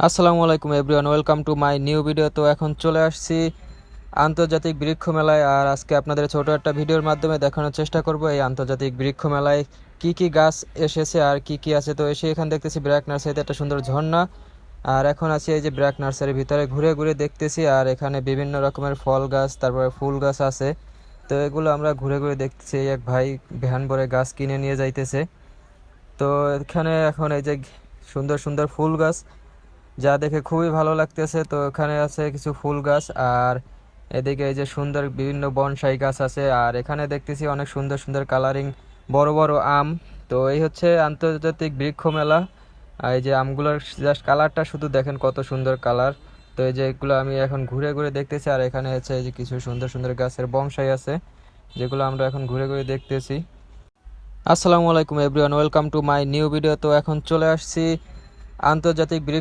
আসসালামু আলাইকুম everyone, welcome to my new video. তো এখন চলে আসছি আন্তর্জাতিক বৃক্ষ মেলায়। আর আজকে আপনাদের ছোট একটা ভিডিওর মাধ্যমে দেখানোর চেষ্টা করব এই আন্তর্জাতিক বৃক্ষ মেলায় কি কি গাছ এসেছে আর কি কি আছে। তো এসে এখানে দেখতেছি ব্র্যাক নার্সারিতে একটা সুন্দর ঝর্ণা। আর এখন আছি এই যে ব্র্যাক নার্সারির ভিতরে ঘুরে ঘুরে দেখতেছি। আর এখানে বিভিন্ন রকমের ফল গাছ তারপরে ফুল গাছ আছে। তো এগুলো আমরা ঘুরে ঘুরে দেখতেছি। এক ভাই ভ্যান ভরে গাছ কিনে নিয়ে যাইতেছে। তো এখানে এখন এই যে সুন্দর সুন্দর ফুল গাছ যা দেখে খুবই ভালো লাগতেছে। তো এখানে আছে কিছু ফুল গাছ, আর এদিকে এই যে সুন্দর বিভিন্ন বনসাই গাছ আছে। আর এখানে দেখতেছি অনেক সুন্দর সুন্দর কালারিং বড় বড় আম। তো এই হচ্ছে আন্তর্জাতিক বৃক্ষ মেলা। আর এই যে আমগুলোর জাস্ট কালারটা শুধু দেখেন কত সুন্দর কালার। তো এই যে এগুলো আমি এখন ঘুরে ঘুরে দেখতেছি। আর এখানে হচ্ছে এই যে কিছু সুন্দর সুন্দর গাছের বনসাই আছে যেগুলো আমরা এখন ঘুরে ঘুরে দেখতেছি। আসসালামু আলাইকুম everyone, welcome to my new video. তো এখন চলে আসছি আন্তর্জাতিক বৃক্ষ